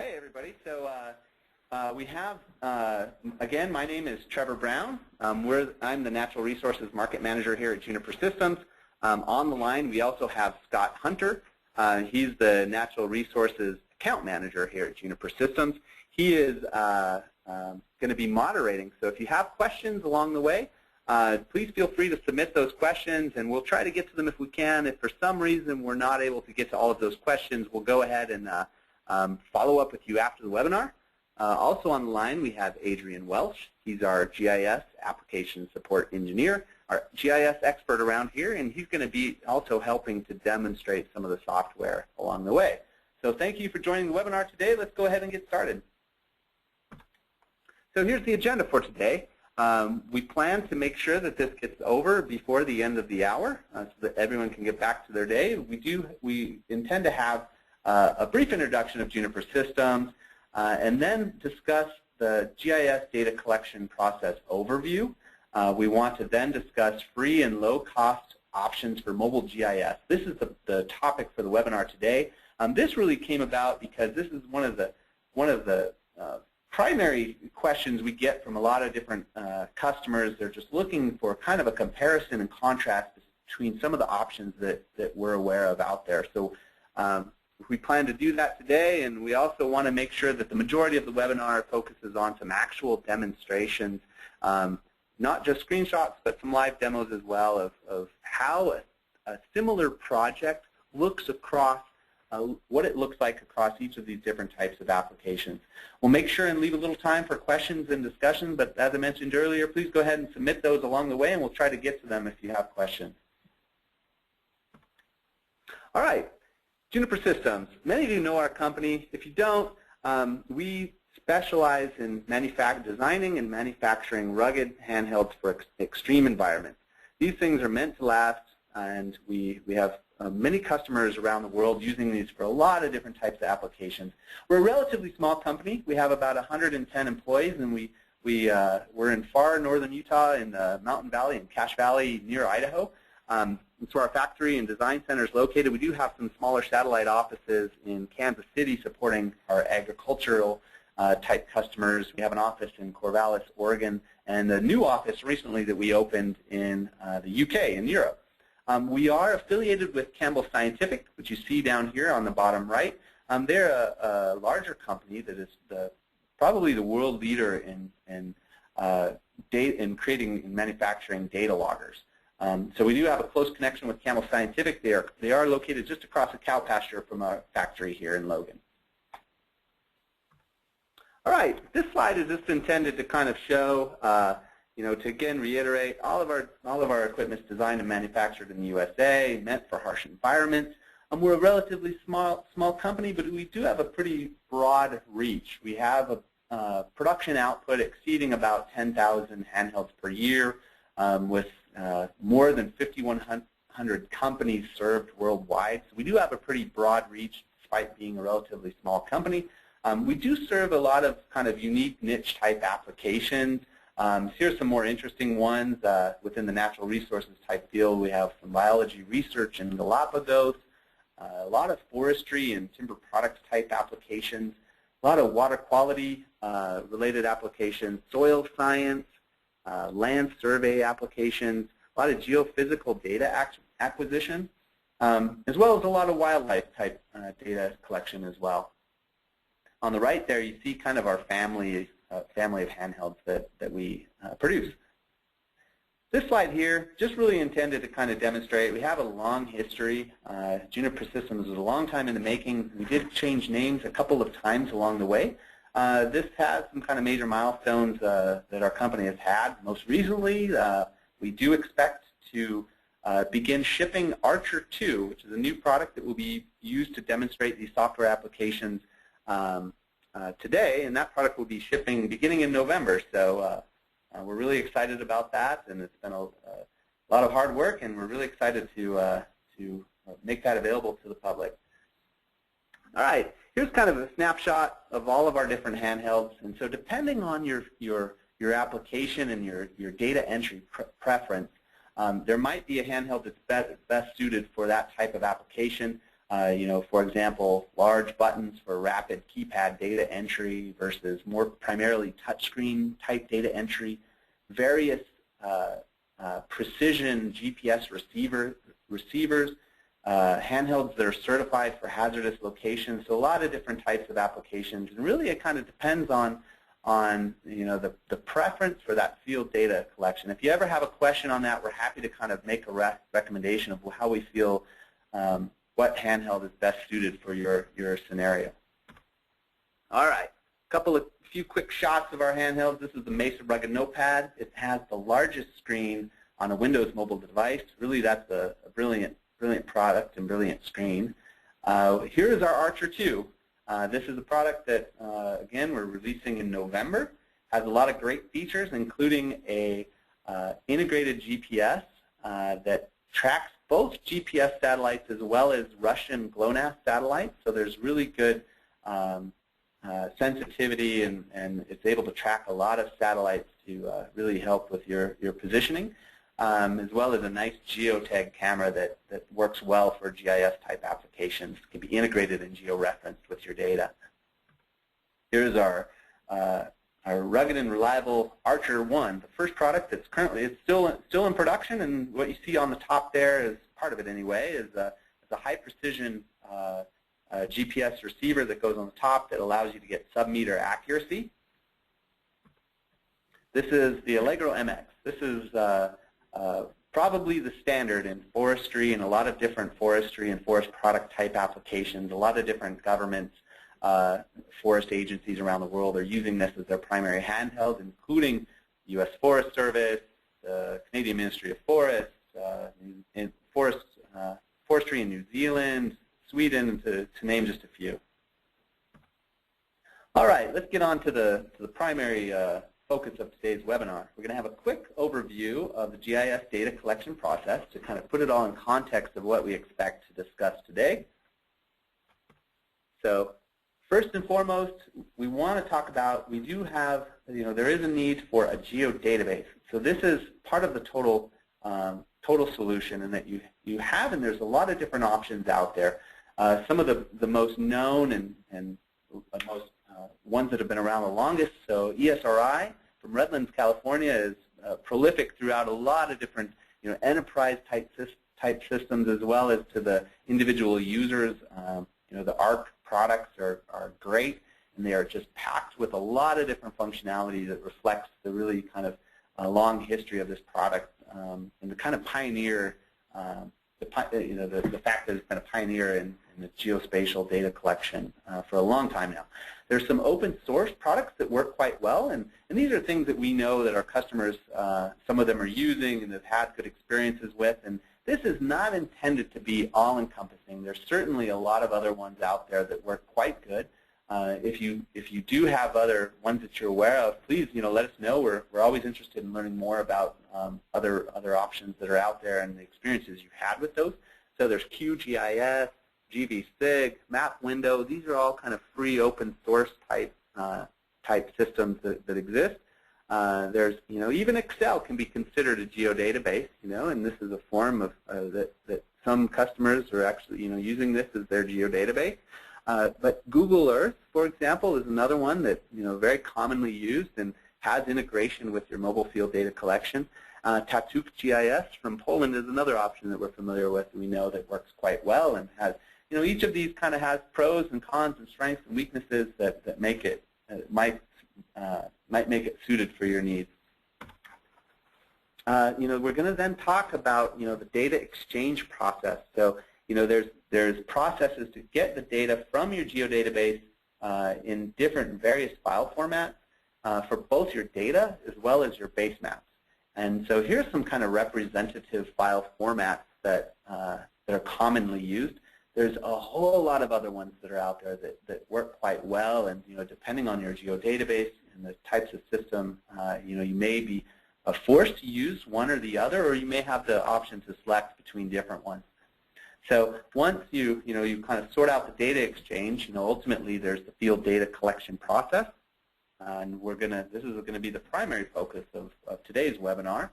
Hey everybody, so we have, again, my name is Trevor Brown. I'm the Natural Resources Market Manager here at Juniper Systems. On the line we also have Scott Hunter. He's the Natural Resources Account Manager here at Juniper Systems. He is going to be moderating, so if you have questions along the way, please feel free to submit those questions and we'll try to get to them if we can. If for some reason we're not able to get to all of those questions, we'll go ahead and follow up with you after the webinar. Also on the line we have Adrian Welch. He's our GIS Application Support Engineer, our GIS expert around here, and he's going to be also helping to demonstrate some of the software along the way. So thank you for joining the webinar today. Let's go ahead and get started. So here's the agenda for today. We plan to make sure that this gets over before the end of the hour so that everyone can get back to their day. We intend to have a brief introduction of Juniper Systems, and then discuss the GIS data collection process overview. We want to then discuss free and low-cost options for mobile GIS. This is the topic for the webinar today. This really came about because this is one of the primary questions we get from a lot of different customers. They're just looking for kind of a comparison and contrast between some of the options that we're aware of out there. So we plan to do that today, and we also want to make sure that the majority of the webinar focuses on some actual demonstrations, not just screenshots, but some live demos as well of how a similar project looks across, what it looks like across each of these different types of applications. We'll make sure and leave a little time for questions and discussion, but as I mentioned earlier, please go ahead and submit those along the way, and we'll try to get to them if you have questions. All right. Juniper Systems. Many of you know our company. If you don't, we specialize in designing and manufacturing rugged handhelds for extreme environments. These things are meant to last, and we have many customers around the world using these for a lot of different types of applications. We're a relatively small company. We have about 110 employees, and we're in far northern Utah in the Mountain Valley and Cache Valley near Idaho. That's where our factory and design center is located. We do have some smaller satellite offices in Kansas City supporting our agricultural type customers. We have an office in Corvallis, Oregon, and a new office recently that we opened in the UK, in Europe. We are affiliated with Campbell Scientific, which you see down here on the bottom right. They're a larger company that is probably the world leader in creating and manufacturing data loggers. So we do have a close connection with Campbell Scientific. They are located just across a cow pasture from our factory here in Logan. All right, this slide is just intended to kind of show, to again reiterate, all of our equipment is designed and manufactured in the USA, meant for harsh environments. We're a relatively small company, but we do have a pretty broad reach. We have a production output exceeding about 10,000 handhelds per year, with more than 5,100 companies served worldwide. So we do have a pretty broad reach despite being a relatively small company. We do serve a lot of kind of unique niche type applications. Here's some more interesting ones within the natural resources type field. We have some biology research in Galapagos, a lot of forestry and timber products type applications, a lot of water quality related applications, soil science, land survey applications, a lot of geophysical data acquisition, as well as a lot of wildlife type data collection as well. On the right there, you see kind of our family of handhelds that we produce. This slide here just really intended to kind of demonstrate we have a long history. Juniper Systems is a long time in the making. We did change names a couple of times along the way. This has some kind of major milestones that our company has had. Most recently, we do expect to begin shipping Archer 2, which is a new product that will be used to demonstrate these software applications today, and that product will be shipping beginning in November. So we're really excited about that, and it's been a lot of hard work, and we're really excited to make that available to the public. All right. Here's kind of a snapshot of all of our different handhelds, and so depending on your application and your data entry preference, there might be a handheld that's best suited for that type of application. For example, large buttons for rapid keypad data entry versus more primarily touchscreen type data entry, various precision GPS receivers, handhelds that are certified for hazardous locations, so a lot of different types of applications. And really it kind of depends on the preference for that field data collection. If you ever have a question on that, we're happy to kind of make a recommendation of how we feel what handheld is best suited for your scenario. All right, a few quick shots of our handhelds. This is the Mesa Rugged Notepad. It has the largest screen on a Windows mobile device. Really, that's a brilliant product and brilliant screen. Here is our Archer 2. This is a product that, again, we're releasing in November. Has a lot of great features, including a integrated GPS that tracks both GPS satellites as well as Russian GLONASS satellites. So there's really good sensitivity, and it's able to track a lot of satellites to really help with your positioning, as well as a nice geotag camera that works well for GIS type applications. It can be integrated and georeferenced with your data. Here's our rugged and reliable Archer 1, the first product that's currently still in production, and what you see on the top there is part of it anyway, is a high precision GPS receiver that goes on the top that allows you to get sub-meter accuracy. This is the Allegro MX. This is probably the standard in forestry and a lot of different forestry and forest product type applications. A lot of different governments, forest agencies around the world are using this as their primary handheld, including U.S. Forest Service, the Canadian Ministry of Forests, Forestry in New Zealand, Sweden, to name just a few. All right, let's get on to the primary focus of today's webinar. We're going to have a quick overview of the GIS data collection process to kind of put it all in context of what we expect to discuss today. So first and foremost, we want to talk about, we do have, there is a need for a geodatabase. So this is part of the total solution, and that you have, and there's a lot of different options out there. Some of the most known and most ones that have been around the longest, so ESRI from Redlands, California, is prolific throughout a lot of different enterprise type systems, as well as to the individual users. The Arc products are great, and they are just packed with a lot of different functionality that reflects the really kind of long history of this product, and the kind of pioneer, the fact that it's been a pioneer in the geospatial data collection for a long time now. There's some open source products that work quite well, and these are things that we know that our customers, some of them are using and have had good experiences with, and this is not intended to be all-encompassing. There's certainly a lot of other ones out there that work quite good. If you do have other ones that you're aware of, please let us know. We're always interested in learning more about other options that are out there and the experiences you've had with those. So there's QGIS, GVSig, MapWindow. These are all kind of free open source type systems that exist. There's even Excel can be considered a geodatabase, and this is a form of that some customers are actually using this as their geodatabase. But Google Earth, for example, is another one that very commonly used and has integration with your mobile field data collection. Tatuk GIS from Poland is another option that we're familiar with, and we know that works quite well, and has each of these kind of has pros and cons and strengths and weaknesses that make it might make it suited for your needs. We're going to then talk about the data exchange process. So there's processes to get the data from your geodatabase in different various file formats for both your data as well as your base maps. And so here's some kind of representative file formats that are commonly used. There's a whole lot of other ones that are out there that work quite well, and depending on your geodatabase and the types of system, you may be forced to use one or the other, or you may have the option to select between different ones. So once you kind of sort out the data exchange, ultimately there's the field data collection process, and this is going to be the primary focus of today's webinar.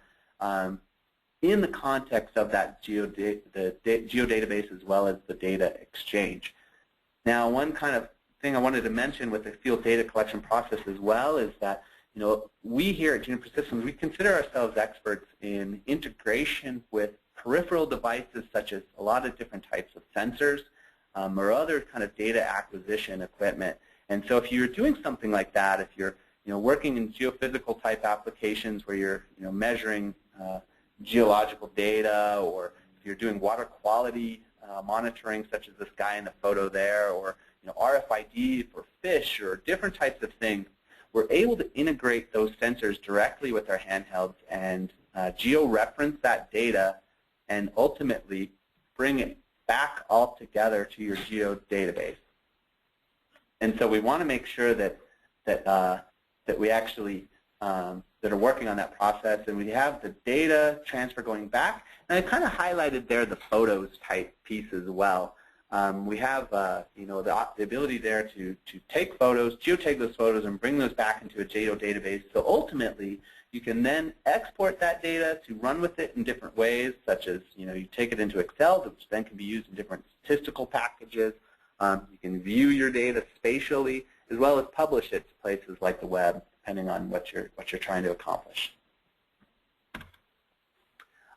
in the context of that geodatabase as well as the data exchange. Now, one kind of thing I wanted to mention with the field data collection process as well is that, you know, we here at Juniper Systems, we consider ourselves experts in integration with peripheral devices such as a lot of different types of sensors or other kind of data acquisition equipment. And so if you're doing something like that, if you're, you know, working in geophysical type applications where you're, you know, measuring geological data, or if you're doing water quality monitoring, such as this guy in the photo there, or, you know, RFID for fish or different types of things, we're able to integrate those sensors directly with our handhelds and geo-reference that data and ultimately bring it back all together to your geodatabase. And so we want to make sure that we actually that are working on that process, and we have the data transfer going back. And I kind of highlighted there the photos type piece as well. We have you know, the ability there to take photos, geotag those photos, and bring those back into a geodatabase. So ultimately, you can then export that data to run with it in different ways, such as, you know, you take it into Excel, which then can be used in different statistical packages. You can view your data spatially, as well as publish it to places like the web, depending on what you're trying to accomplish.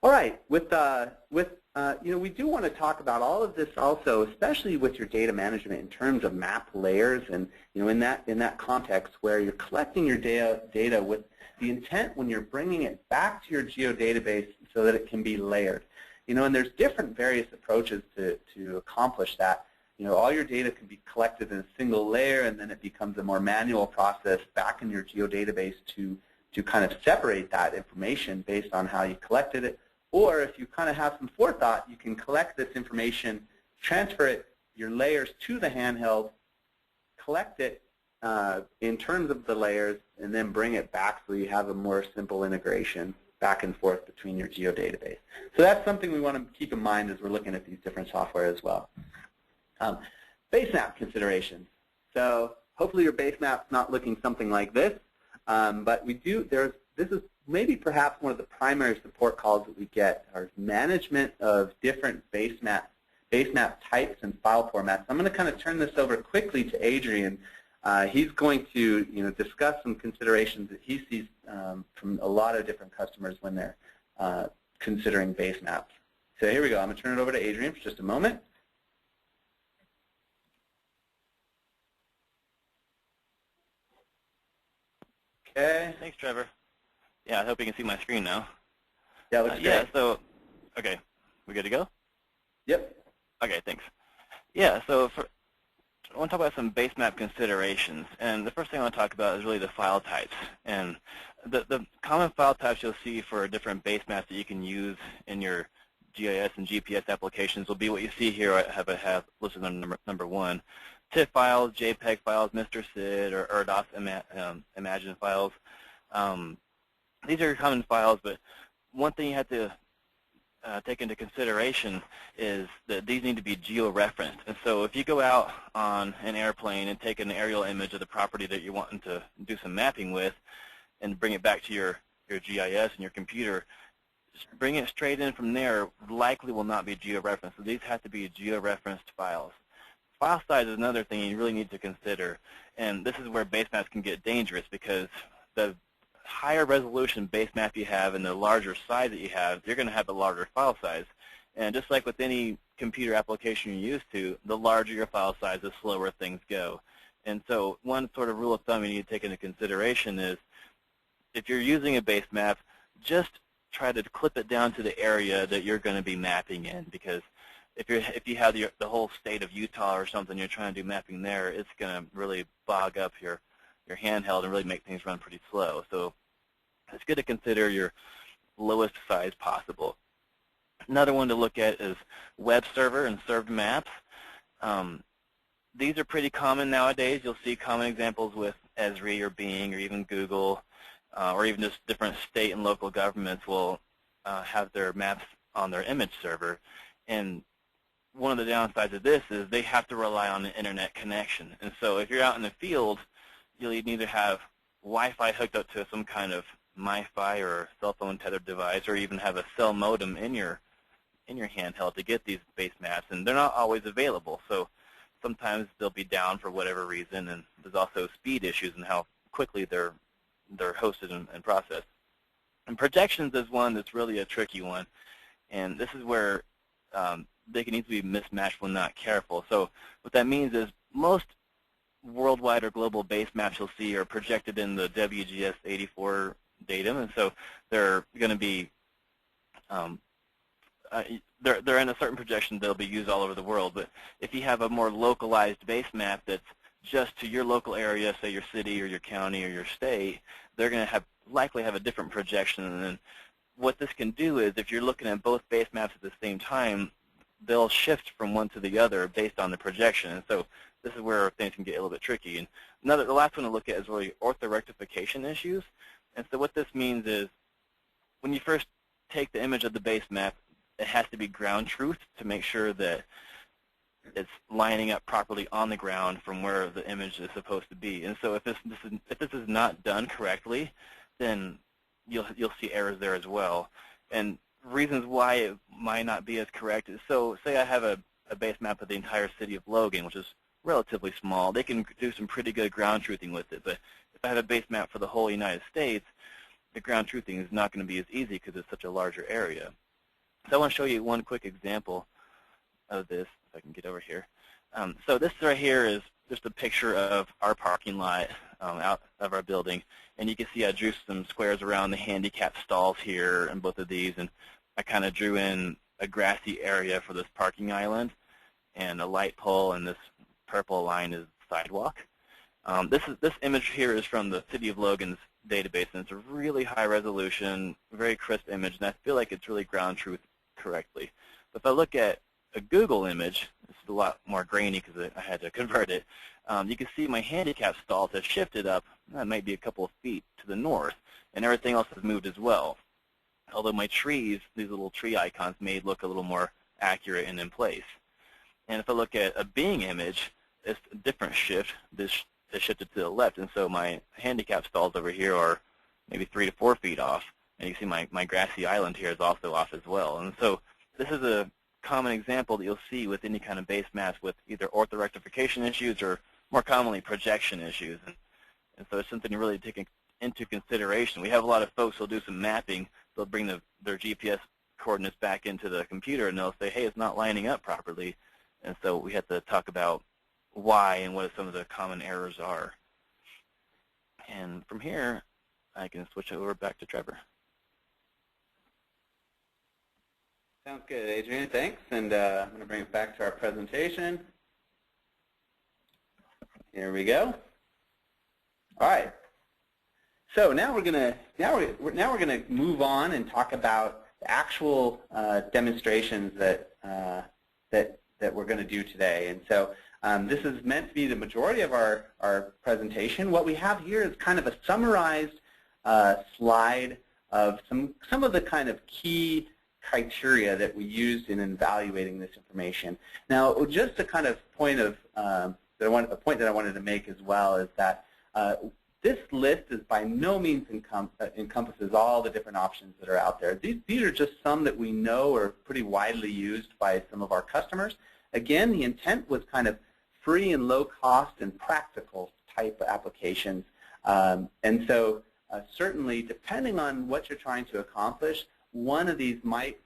All right, you know, we do want to talk about all of this also, especially with your data management in terms of map layers, and, you know, in that context where you're collecting your data with the intent when you're bringing it back to your geodatabase so that it can be layered. You know, and there's different various approaches to accomplish that. You know, all your data can be collected in a single layer, and then it becomes a more manual process back in your geodatabase to kind of separate that information based on how you collected it. Or if you kind of have some forethought, you can collect this information, transfer it, your layers to the handheld, collect it in terms of the layers, and then bring it back so you have a more simple integration back and forth between your geodatabase. So that's something we want to keep in mind as we're looking at these different software as well. Base map considerations. So hopefully your base map's not looking something like this, but we do, this is maybe perhaps one of the primary support calls that we get, are management of different base map types and file formats. I'm going to kind of turn this over quickly to Adrian. He's going to, you know, discuss some considerations that he sees from a lot of different customers when they're considering base maps. So here we go. I'm going to turn it over to Adrian for just a moment. Okay. Thanks, Trevor. Yeah, I hope you can see my screen now. Yeah, looks great. Yeah, so, okay, we good to go? Yep. Okay, thanks. Yeah, so I want to talk about some base map considerations. And the first thing I want to talk about is really the file types. And the common file types you'll see for different base maps that you can use in your GIS and GPS applications will be what you see here. I have listed on number 1. TIFF files, JPEG files, Mr. SID, or ERDOS Imagine files. These are common files, but one thing you have to take into consideration is that these need to be geo-referenced. And so if you go out on an airplane and take an aerial image of the property that you're wanting to do some mapping with and bring it back to your GIS and your computer, bring it straight in from there likely will not be geo-referenced. So these have to be geo-referenced files. File size is another thing you really need to consider, and this is where base maps can get dangerous, because the higher resolution base map you have and the larger size that you have, you're going to have a larger file size. And just like with any computer application you're used to, the larger your file size, the slower things go. And so one sort of rule of thumb you need to take into consideration is if you're using a base map, just try to clip it down to the area that you're going to be mapping in, because if you have the whole state of Utah or something, you're trying to do mapping there, it's going to really bog up your handheld and really make things run pretty slow. So it's good to consider your lowest size possible. Another one to look at is web server and served maps. These are pretty common nowadays. You'll see common examples with Esri or Bing or even Google, or even just different state and local governments will have their maps on their image server. And one of the downsides of this is they have to rely on an internet connection. And so if you're out in the field, you'll either have Wi-Fi hooked up to some kind of MiFi or a cell phone tethered device, or even have a cell modem in your handheld to get these base maps, and they're not always available. So sometimes they'll be down for whatever reason, and there's also speed issues in how quickly they're hosted and processed. And projections is one that's really a tricky one, and this is where they can easily be mismatched when not careful. So what that means is most worldwide or global base maps you'll see are projected in the WGS 84 datum, and so they're going to be they're in a certain projection they'll be used all over the world. But if you have a more localized base map that's just to your local area, say your city or your county or your state, they're going to likely have a different projection. And then what this can do is, if you're looking at both base maps at the same time, they'll shift from one to the other based on the projection. And so this is where things can get a little bit tricky. And the last one to look at is really orthorectification issues. And so what this means is, when you first take the image of the base map, it has to be ground truth to make sure that it's lining up properly on the ground from where the image is supposed to be. And so if this is not done correctly, then you'll see errors there as well. And reasons why it might not be as correct is, so say I have a base map of the entire city of Logan, which is relatively small. They can do some pretty good ground truthing with it. But if I have a base map for the whole United States, the ground truthing is not going to be as easy because it's such a larger area. So I want to show you one quick example of this, if I can get over here. So this right here is just a picture of our parking lot out of our building. And you can see I drew some squares around the handicap stalls here in both of these. And I kind of drew in a grassy area for this parking island and a light pole, and this purple line is sidewalk. This image here is from the City of Logan's database, and it's a really high resolution, very crisp image, and I feel like it's really ground truth correctly. But if I look at a Google image, this is a lot more grainy because I had to convert it, you can see my handicap stalls have shifted up, that might be a couple of feet to the north, and everything else has moved as well. Although my trees, these little tree icons, may look a little more accurate and in place. And if I look at a Bing image, it's a different shift. This is shifted to the left, and so my handicap stalls over here are maybe 3 to 4 feet off. And you see my grassy island here is also off as well. And so this is a common example that you'll see with any kind of base maps with either orthorectification issues or more commonly projection issues. And so it's something to really take into consideration. We have a lot of folks who'll do some mapping. They'll bring their GPS coordinates back into the computer, and they'll say, hey, it's not lining up properly. And so we have to talk about why and what some of the common errors are. And from here, I can switch over back to Trevor. Sounds good, Adrian. Thanks. And I'm going to bring it back to our presentation. Here we go. All right. So now we're going to move on and talk about the actual demonstrations that we're going to do today. And so this is meant to be the majority of our presentation. What we have here is kind of a summarized slide of some of the kind of key criteria that we used in evaluating this information. Now, just a kind of point of a point that I wanted to make as well is that this list is by no means encompasses all the different options that are out there. These are just some that we know are pretty widely used by some of our customers. Again, the intent was kind of free and low cost and practical type of applications. And so certainly, depending on what you're trying to accomplish, one of these might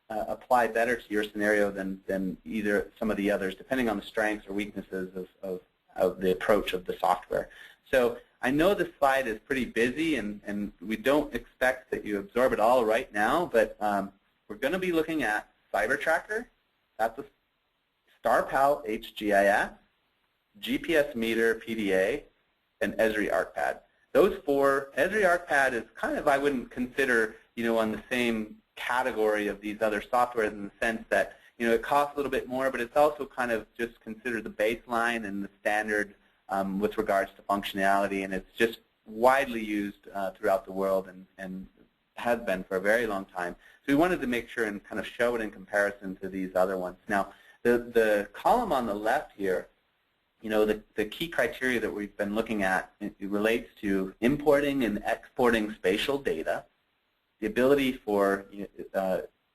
apply better to your scenario than either some of the others, depending on the strengths or weaknesses of the approach of the software. So I know this slide is pretty busy, and we don't expect that you absorb it all right now, but we're going to be looking at CyberTracker, that's a StarPal HGIS, GPS Meter PDA, and Esri Arcpad. Those four, Esri Arcpad is kind of, I wouldn't consider, on the same category of these other softwares in the sense that, it costs a little bit more, but it's also kind of just considered the baseline and the standard with regards to functionality, and it's just widely used throughout the world and has been for a very long time. So we wanted to make sure and kind of show it in comparison to these other ones. Now, the column on the left here the key criteria that we've been looking at, it relates to importing and exporting spatial data, the ability for,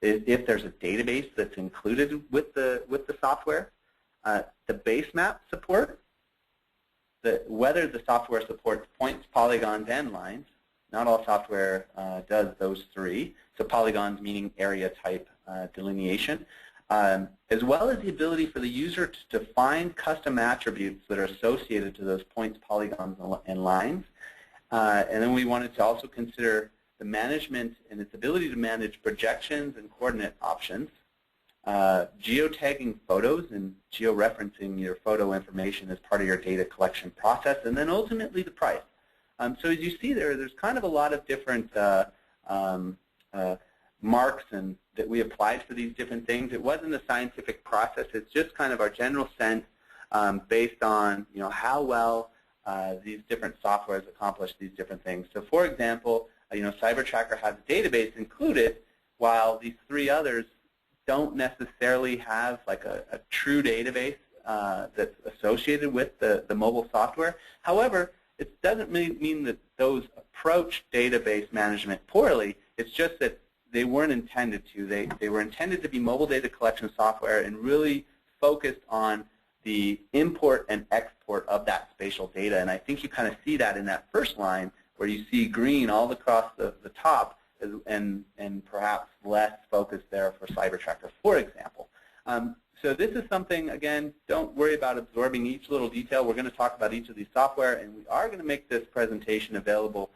if there's a database that's included with the software, the base map support, whether the software supports points, polygons, and lines. Not all software does those three. So polygons meaning area type delineation. As well as the ability for the user to define custom attributes that are associated to those points, polygons, and lines. And then we wanted to also consider the management and its ability to manage projections and coordinate options, geotagging photos and georeferencing your photo information as part of your data collection process, and then ultimately the price. So as you see there's kind of a lot of different marks that we applied for these different things. It wasn't a scientific process. It's just kind of our general sense based on how well these different softwares accomplish these different things. So for example, CyberTracker has a database included, while these three others don't necessarily have like a true database that's associated with the mobile software. However, it doesn't mean that those approach database management poorly. It's just that they weren't intended to. They were intended to be mobile data collection software and really focused on the import and export of that spatial data. And I think you kind of see that in that first line where you see green all across the top and perhaps less focus there for CyberTracker, for example. So this is something, again, don't worry about absorbing each little detail. We're going to talk about each of these software, and we are going to make this presentation available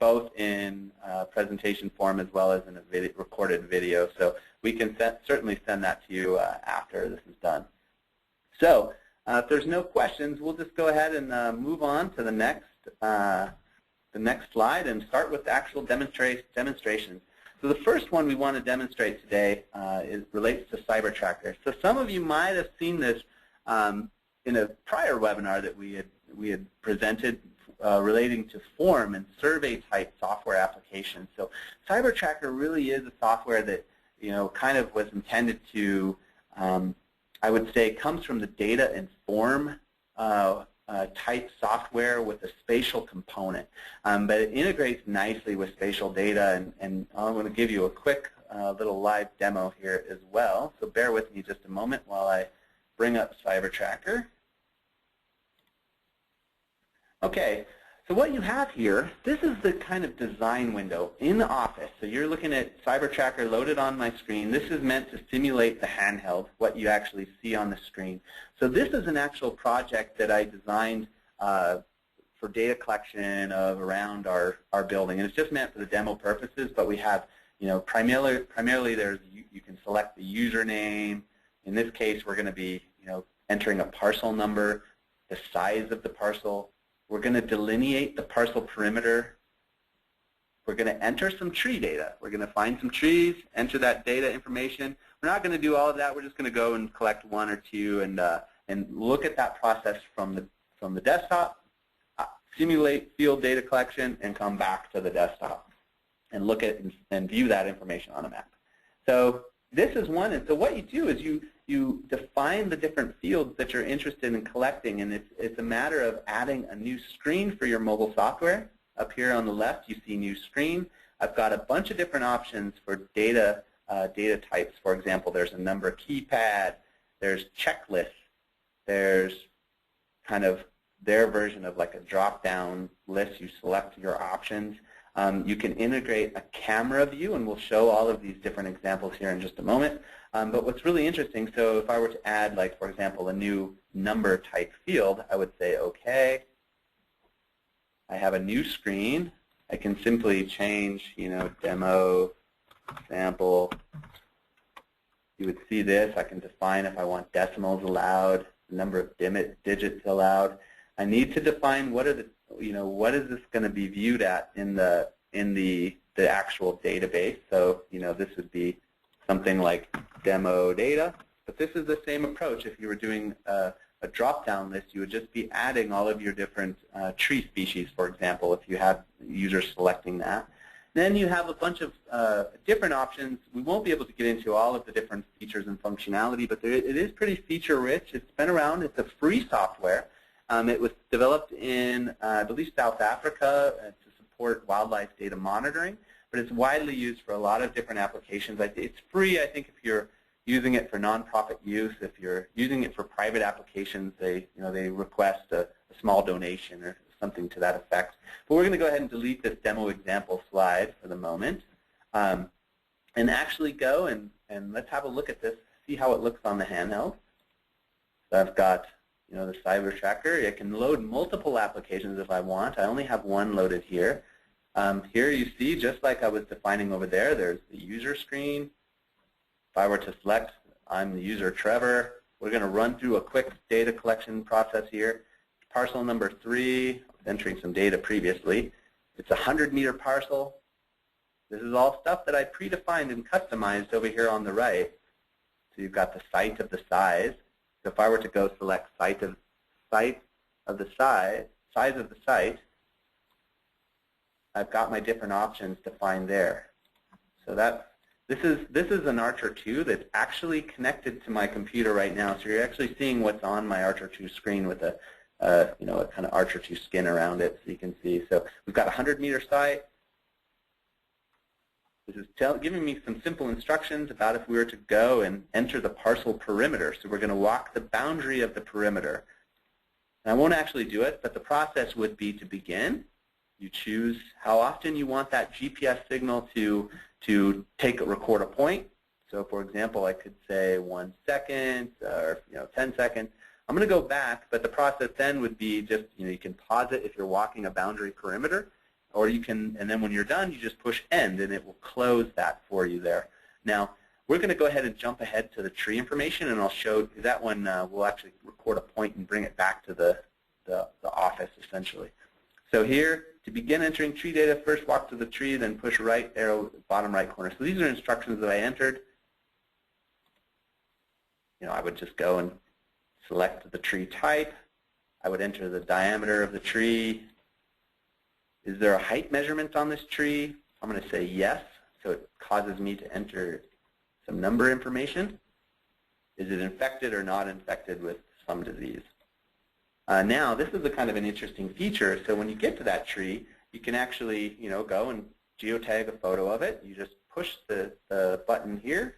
both in presentation form as well as in a recorded video. So we can certainly send that to you after this is done. So if there's no questions, we'll just go ahead and move on to the next slide and start with the actual demonstrations. So the first one we want to demonstrate today relates to CyberTracker. So some of you might have seen this in a prior webinar that we had presented relating to form and survey type software applications. So CyberTracker really is a software that kind of was intended to, I would say, comes from the data and form type software with a spatial component, but it integrates nicely with spatial data, and I'm going to give you a quick little live demo here as well. So bear with me just a moment while I bring up CyberTracker. Okay, so what you have here, this is the kind of design window in the office. So you're looking at CyberTracker loaded on my screen. This is meant to simulate the handheld, what you actually see on the screen. So this is an actual project that I designed for data collection of around our building. And it's just meant for the demo purposes, but we have, primarily there's, you can select the username. In this case, we're going to be, entering a parcel number, the size of the parcel. We're going to delineate the parcel perimeter. We're going to enter some tree data. We're going to find some trees, enter that data information. We're not going to do all of that. We're just going to go and collect one or two and look at that process from the desktop, simulate field data collection, and come back to the desktop and look at and view that information on a map. So this is one. And so what you do is you define the different fields that you're interested in collecting, and it's a matter of adding a new screen for your mobile software. Up here on the left, you see new screen. I've got a bunch of different options for data types. For example, there's a number keypad, there's checklists, there's kind of their version of like a drop-down list. You select your options. You can integrate a camera view, and we'll show all of these different examples here in just a moment. But what's really interesting, so if I were to add, like, for example, a new number type field, I would say, okay, I have a new screen. I can simply change, demo, sample. You would see this. I can define if I want decimals allowed, the number of digits allowed. I need to define what is this going to be viewed at in the actual database. So, this would be something like demo data. But this is the same approach. If you were doing a drop-down list, you would just be adding all of your different tree species, for example, if you have users selecting that. Then you have a bunch of different options. We won't be able to get into all of the different features and functionality, but it is pretty feature-rich. It's been around. It's a free software. It was developed in, I believe, South Africa to support wildlife data monitoring, but it's widely used for a lot of different applications. It's free, I think, if you're using it for nonprofit use. If you're using it for private applications, they request a small donation or something to that effect. But we're going to go ahead and delete this demo example slide for the moment, and actually go and let's have a look at this, see how it looks on the handheld. So I've got the cyber tracker. I can load multiple applications if I want. I only have one loaded here. Here you see, just like I was defining over there, there's the user screen. If I were to select, I'm the user Trevor. We're going to run through a quick data collection process here. Parcel number 3, entering some data previously. It's a 100-meter parcel. This is all stuff that I predefined and customized over here on the right. So you've got the site of the size. So if I were to go select size of the site, I've got my different options defined there. So this is an Archer 2 that's actually connected to my computer right now. So you're actually seeing what's on my Archer 2 screen with a kind of Archer 2 skin around it, so you can see. So we've got a 100-meter site. This is giving me some simple instructions about if we were to go and enter the parcel perimeter. So we're going to walk the boundary of the perimeter. And I won't actually do it, but the process would be to begin. You choose how often you want that GPS signal to record a point. So for example, I could say 1 second or 10 seconds. I'm going to go back, but the process then would be just, you can pause it if you're walking a boundary perimeter, or you can, and then when you're done, you just push end, and it will close that for you there. Now, we're going to go ahead and jump ahead to the tree information, and I'll show that one. We'll actually record a point and bring it back to the office, essentially. So here, to begin entering tree data, first walk to the tree, then push right arrow, bottom right corner. So these are instructions that I entered. I would just go and select the tree type. I would enter the diameter of the tree. Is there a height measurement on this tree? I'm going to say yes, so it causes me to enter some number information. Is it infected or not infected with some disease? Now, this is a kind of an interesting feature. So when you get to that tree, you can actually go and geotag a photo of it. You just push the button here.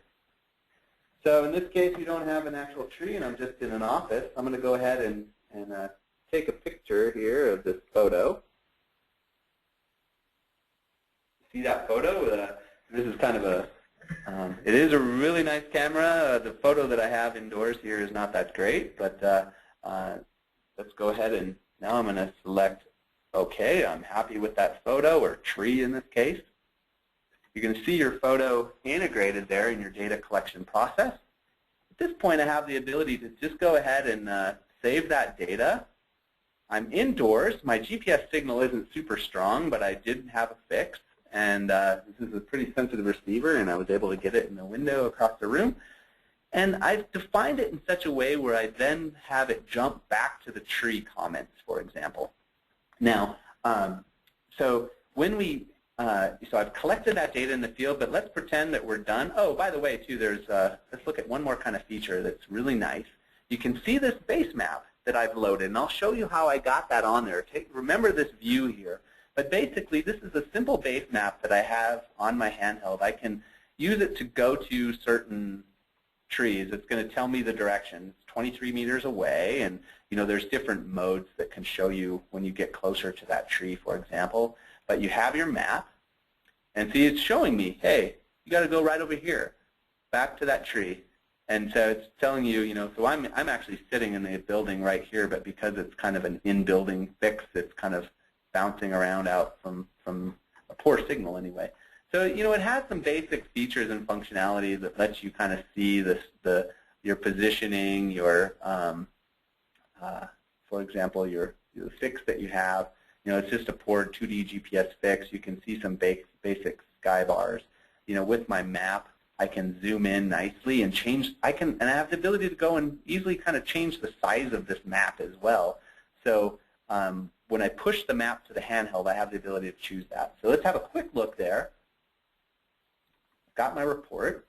So in this case, you don't have an actual tree, and I'm just in an office. I'm going to go ahead and take a picture here of this photo. See that photo? This is kind of it is a really nice camera. The photo that I have indoors here is not that great, but let's go ahead and now I'm going to select OK. I'm happy with that photo, or tree in this case. You're going to see your photo integrated there in your data collection process. At this point, I have the ability to just go ahead and save that data. I'm indoors. My GPS signal isn't super strong, but I did have a fix. And this is a pretty sensitive receiver, and I was able to get it in the window across the room. And I've defined it in such a way where I then have it jump back to the tree comments, for example. Now, so when we so I've collected that data in the field, but let's pretend that we're done. Oh, by the way, too, there's let's look at one more kind of feature that's really nice. You can see this base map that I've loaded, and I'll show you how I got that on there. Remember this view here. But basically, this is a simple base map that I have on my handheld. I can use it to go to certain trees. It's going to tell me the direction. It's 23 meters away, and there's different modes that can show you when you get closer to that tree, for example. But you have your map, and see, it's showing me, hey, you got to go right over here, back to that tree. And so it's telling you, so I'm actually sitting in the building right here, but because it's kind of an in-building fix, it's kind of bouncing around out from a poor signal anyway. So it has some basic features and functionality that lets you kind of see your positioning, your for example, your fix that you have. It's just a poor 2D GPS fix. You can see some basic sky bars. With my map, I can zoom in nicely and change. And I have the ability to go and easily kind of change the size of this map as well. So when I push the map to the handheld, I have the ability to choose that. So let's have a quick look there. got my report.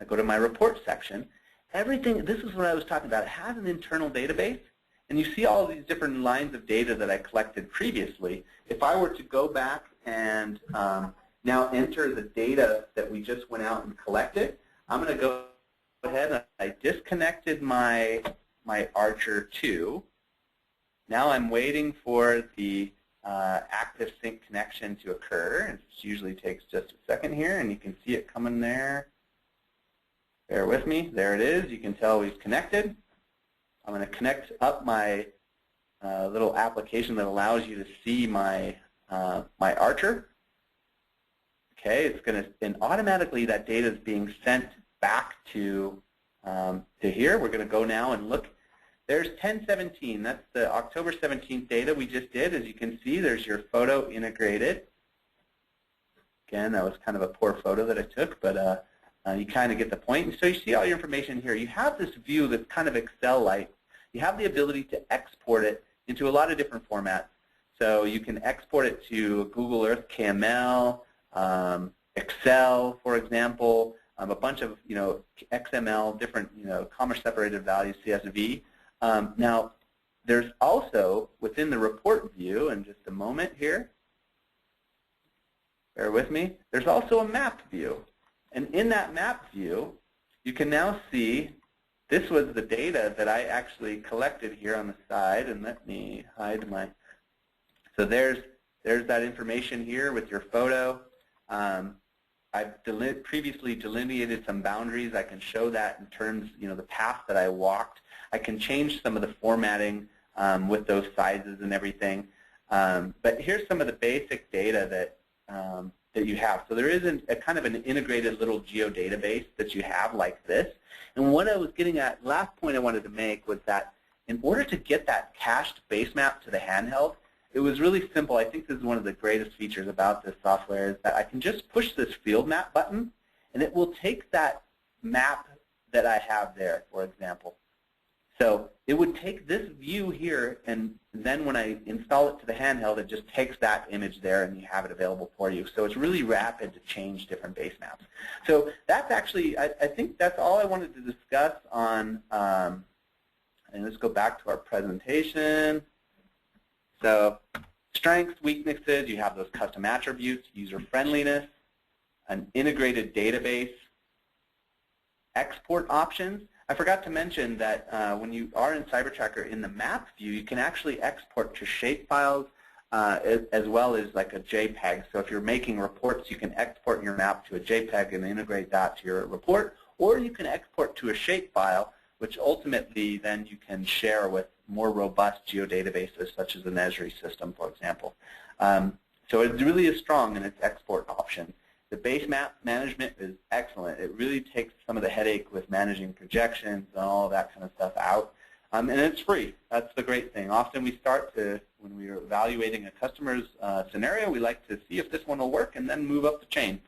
I go to my report section. Everything, this is what I was talking about. It has an internal database, and you see all these different lines of data that I collected previously. If I were to go back and now enter the data that we just went out and collected, I'm going to go ahead and I disconnected my Archer 2. Now I'm waiting for the active sync connection to occur. It usually takes just a second here, and you can see it coming there. Bear with me. There it is. You can tell we've connected. I'm going to connect up my little application that allows you to see my my Archer. Okay, it's going to, and automatically that data is being sent back to here. We're going to go now and look. There's 1017. That's the October 17th data we just did. As you can see, there's your photo integrated. Again, that was kind of a poor photo that I took, but you kind of get the point. And so you see all your information here. You have this view that's kind of Excel-like. You have the ability to export it into a lot of different formats. So you can export it to Google Earth KML, Excel, for example, a bunch of XML, different comma-separated values, CSV. Now, there's also within the report view, in just a moment here, bear with me, there's also a map view. And in that map view, you can now see this was the data that I actually collected here on the side. And let me hide my, so there's that information here with your photo. I've previously delineated some boundaries. I can show that in terms, the path that I walked. I can change some of the formatting with those sizes and everything. But here's some of the basic data that you have. So there is a kind of an integrated little geodatabase that you have like this. And what I was getting at, last point I wanted to make was that in order to get that cached base map to the handheld, it was really simple. I think this is one of the greatest features about this software is that I can just push this field map button, and it will take that map that I have there, for example. So it would take this view here, and then when I install it to the handheld, it just takes that image there, and you have it available for you. So it's really rapid to change different base maps. So that's actually, I think that's all I wanted to discuss on, and let's go back to our presentation. So strengths, weaknesses, you have those custom attributes, user friendliness, an integrated database, export options. I forgot to mention that when you are in CyberTracker in the map view, you can actually export to shapefiles as well as like a JPEG. So if you're making reports, you can export your map to a JPEG and integrate that to your report, or you can export to a shapefile, which ultimately then you can share with more robust geodatabases such as the Esri system, for example. So it really is strong in its export option. The base map management is excellent. It really takes some of the headache with managing projections and all of that kind of stuff out. And it's free. That's the great thing. Often we start to, when we are evaluating a customer's scenario, we like to see if this one will work and then move up the chain.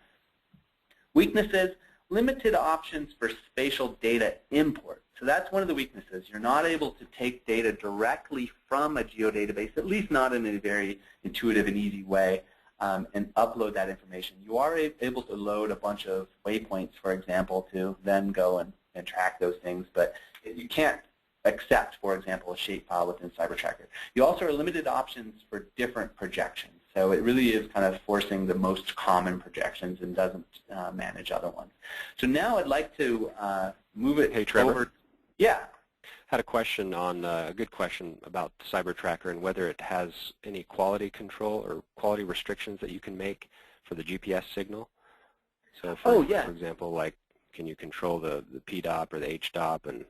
Weaknesses, limited options for spatial data import. So that's one of the weaknesses. You're not able to take data directly from a geodatabase, at least not in a very intuitive and easy way, and upload that information. You are able to load a bunch of waypoints, for example, to then go and track those things, but you can't accept, for example, a shapefile within CyberTracker. You also are limited options for different projections. So it really is kind of forcing the most common projections and doesn't manage other ones. So now I'd like to move it Hey, Trevor. over. Yeah. Had a question on a good question about CyberTracker and whether it has any quality control or quality restrictions that you can make for the GPS signal. So, for example, like can you control the PDOP or the HDOP and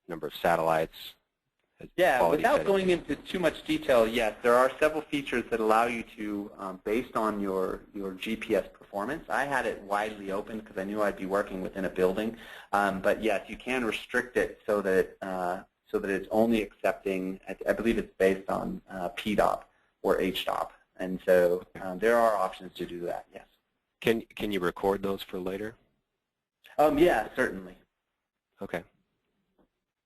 number of satellites? Yeah, without going into too much detail, yes, there are several features that allow you to, based on your GPS performance. I had it widely open because I knew I'd be working within a building. But yes, you can restrict it so that it's only accepting. I believe it's based on PDOP or HDOP, and so there are options to do that. Yes. Can you record those for later? Yeah, certainly. Okay.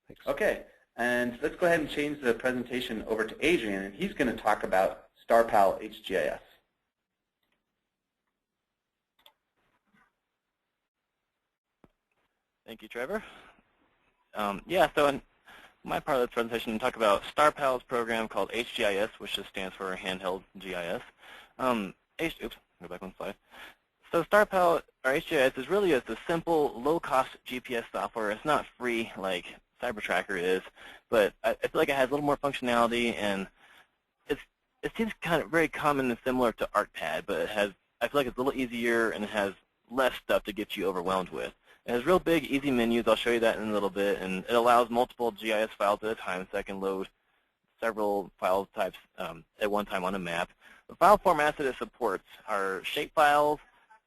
Thanks. Okay. And let's go ahead and change the presentation over to Adrian, and he's going to talk about StarPal HGIS. Thank you, Trevor. Yeah, so in my part of the presentation, I'm going to talk about StarPal's program called HGIS, which just stands for Handheld GIS. Oops, go back one slide. So StarPal, or HGIS, is really just a simple, low-cost GPS software. It's not free like CyberTracker is, but I feel like it has a little more functionality, and it seems kind of very common and similar to Arcpad, but I feel like it's a little easier and it has less stuff to get you overwhelmed with. It has real big, easy menus. I'll show you that in a little bit, and it allows multiple GIS files at a time, so I can load several file types at one time on a map. The file formats that it supports are shapefiles,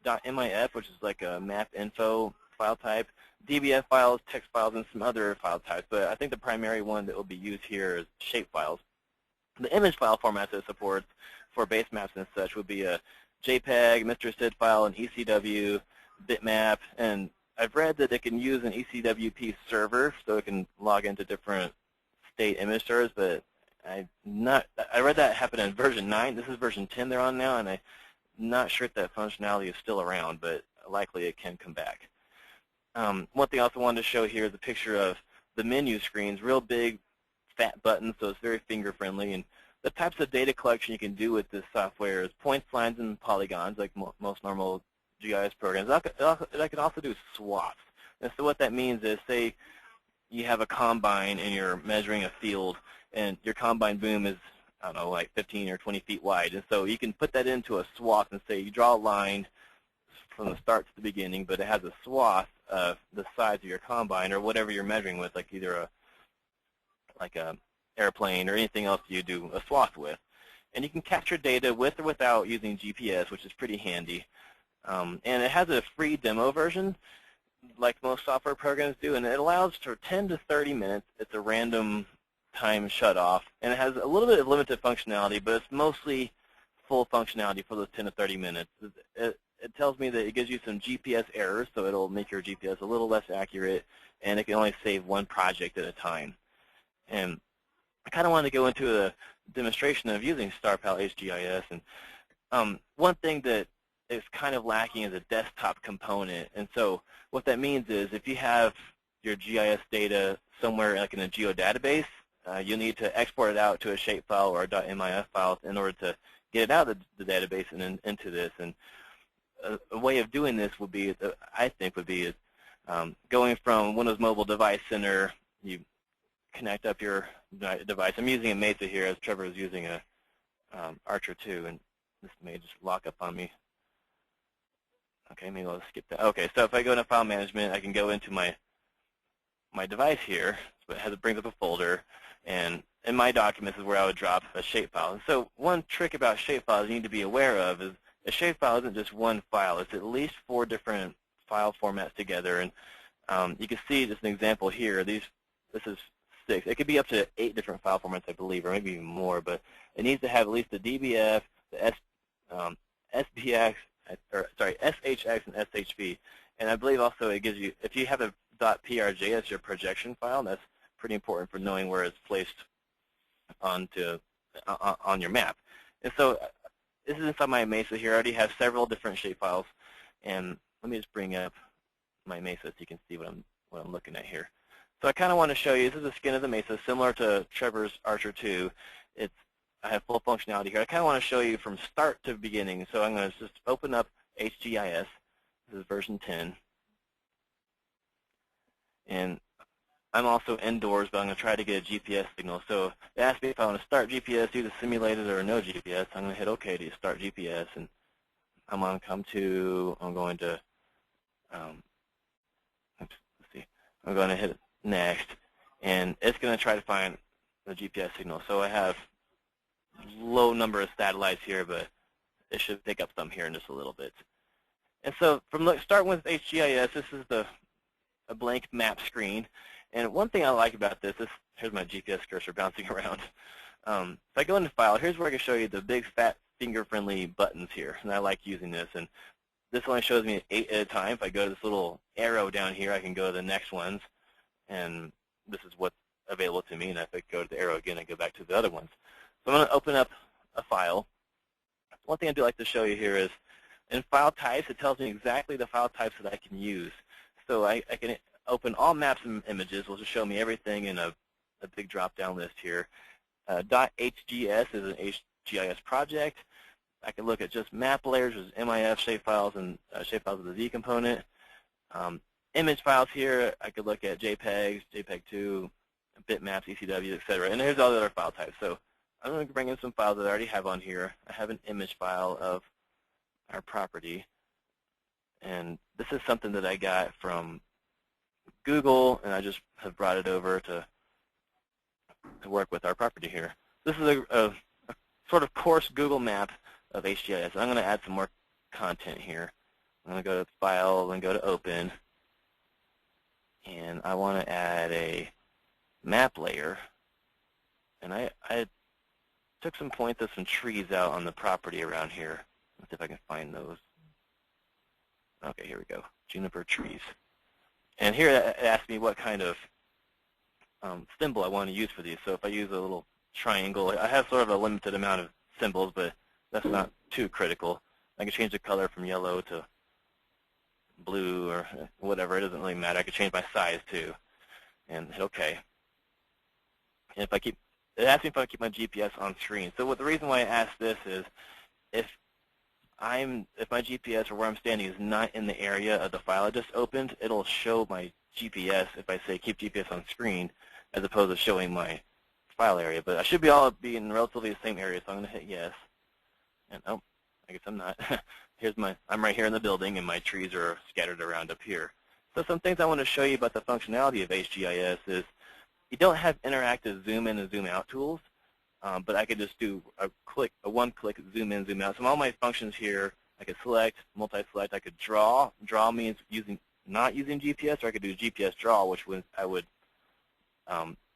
.mif, which is like a map info file type, DBF files, text files, and some other file types. But I think the primary one that will be used here is shapefiles. The image file formats that it supports for base maps and such would be a JPEG, Mr. SID file, an ECW, bitmap, and I've read that it can use an ECWP server, so it can log into different state image servers, but I read that happened in version 9. This is version 10 they're on now, and I'm not sure if that functionality is still around, but likely it can come back. One thing I also wanted to show here is a picture of the menu screens, real big, fat buttons, so it's very finger-friendly. And the types of data collection you can do with this software is points, lines, and polygons, like most normal GIS programs. I can also do swaths. And so what that means is, say you have a combine and you're measuring a field, and your combine boom is, I don't know, like 15 or 20 feet wide. And so you can put that into a swath and say you draw a line from the start to the beginning, but it has a swath of the size of your combine or whatever you're measuring with, like either a airplane or anything else you do a swath with. And you can capture data with or without using GPS, which is pretty handy. And it has a free demo version, like most software programs do, and it allows for 10 to 30 minutes. It's a random time shut off, and it has a little bit of limited functionality, but it's mostly full functionality for those 10 to 30 minutes. It tells me that it gives you some GPS errors, so it'll make your GPS a little less accurate, and it can only save one project at a time. And I kind of wanted to go into a demonstration of using StarPal HGIS. And one thing that is kind of lacking is a desktop component. And so what that means is if you have your GIS data somewhere like in a geodatabase, you'll need to export it out to a shapefile or a .mif file in order to get it out of the database and into this. And a way of doing this would be, I think, would be going from Windows Mobile Device Center. You connect up your device. I'm using a Mesa here, as Trevor is using a Archer 2, and this may just lock up on me. Okay, maybe I'll skip that. Okay, so if I go into File Management, I can go into my device here. So it brings up a folder, and in my documents is where I would drop a shapefile. And so one trick about shapefiles you need to be aware of is a shapefile isn't just one file. It's at least 4 different file formats together. And you can see just an example here. This is 6. It could be up to 8 different file formats, I believe, or maybe even more. But it needs to have at least the DBF, the SHX, and SHV. And I believe also it gives you, if you have a .prj as your projection file, that's pretty important for knowing where it's placed on your map. And so this is inside my Mesa here. I already have several different shapefiles. And let me just bring up my Mesa so you can see what I'm looking at here. So I kind of want to show you, this is the skin of the Mesa, similar to Trevor's Archer 2. I have full functionality here. I kind of want to show you from start to beginning. So I'm going to just open up HGIS. This is version 10. And I'm also indoors, but I'm going to try to get a GPS signal. So it asks me if I want to start GPS, either simulated or no GPS. I'm going to hit OK to start GPS. And I'm going to I'm going to hit next, and it's going to try to find the GPS signal. So I have low number of satellites here, but it should pick up some here in just a little bit. And so starting with HGIS, this is a blank map screen. And one thing I like about this, here's my GPS cursor bouncing around. If I go into File, here's where I can show you the big, fat, finger-friendly buttons here. And I like using this. And this only shows me 8 at a time. If I go to this little arrow down here, I can go to the next ones. And this is what's available to me. And if I go to the arrow again, I go back to the other ones. So I'm going to open up a file. One thing I do like to show you here is in file types, it tells me exactly the file types that I can use. So I can open all maps and images, will just show me everything in a big drop-down list here. .hgs is an HGIS project. I can look at just map layers, which is MIF shapefiles and shapefiles of the Z component. Image files here, I could look at JPEGs, JPEG2, bitmaps, ECW, etc. And here's all the other file types. So I'm going to bring in some files that I already have on here. I have an image file of our property. And this is something that I got from Google, and I just have brought it over to work with our property here. This is a sort of coarse Google map of HGIS. I'm going to add some more content here. I'm going to go to File and go to Open. And I want to add a map layer. And I took some points of some trees out on the property around here. Let's see if I can find those. Okay, here we go. Juniper trees. And here it asks me what kind of symbol I want to use for these. So if I use a little triangle, I have sort of a limited amount of symbols, but that's not too critical. I can change the color from yellow to blue or whatever. It doesn't really matter. I can change my size too, and hit OK. And if I keep, it asks me if I keep my GPS on screen. So the reason why I ask this is if my GPS or where I'm standing is not in the area of the file I just opened, it'll show my GPS if I say keep GPS on screen, as opposed to showing my file area. But I should be in relatively the same area, so I'm going to hit yes. And oh, I guess I'm not. I'm right here in the building, and my trees are scattered around up here. So some things I want to show you about the functionality of HGIS is you don't have interactive zoom in and zoom out tools, but I could just do a one-click zoom in, zoom out. So all my functions here, I could select, multi-select. I could draw. Draw means not using GPS, or I could do GPS draw, which I would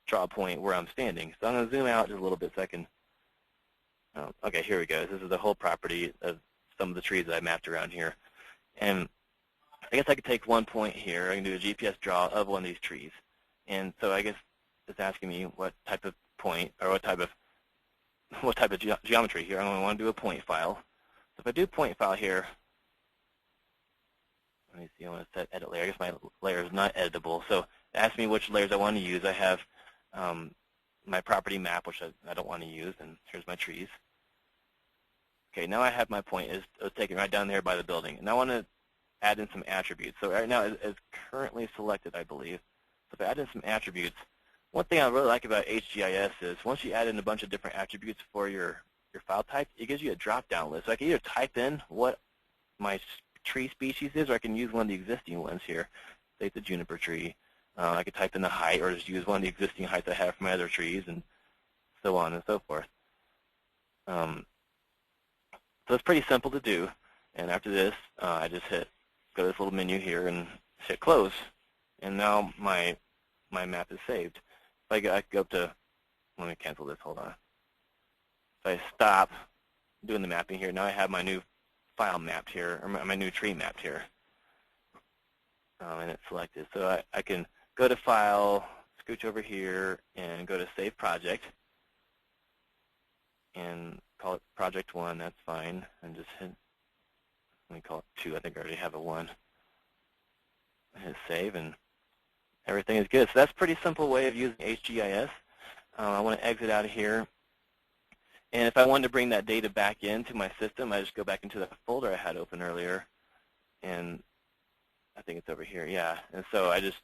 draw a point where I'm standing. So I'm going to zoom out just a little bit so I can. Okay, here we go. This is the whole property of some of the trees that I mapped around here. And I guess I could take one point here. I can do a GPS draw of one of these trees. And so I guess it's asking me what type of point or what type of geometry here. I only want to do a point file. So if I do point file here, let me see, I want to set edit layer. I guess my layer is not editable. So it asks me which layers I want to use. I have my property map, which I don't want to use, and here's my trees. Okay, now I have my point. It's taken right down there by the building. And I want to add in some attributes. So right now it's currently selected, I believe. So if I add in some attributes, one thing I really like about HGIS is once you add in a bunch of different attributes for your file type, it gives you a drop-down list. So I can either type in what my tree species is, or I can use one of the existing ones here. Say it's a juniper tree. I could type in the height, or just use one of the existing heights I have for my other trees, and so on and so forth. So it's pretty simple to do. And after this, I just go to this little menu here and hit close. And now my map is saved. If I go up to, let me cancel this, hold on. If I stop doing the mapping here, now I have my new file mapped here, or my new tree mapped here. And it's selected. So I can go to File, scooch over here, and go to Save Project. And call it Project 1, that's fine. And just hit, let me call it 2, I think I already have a 1. Hit Save, and everything is good. So that's a pretty simple way of using HGIS. I want to exit out of here. And if I wanted to bring that data back into my system, I just go back into that folder I had open earlier. And I think it's over here, yeah. And so I just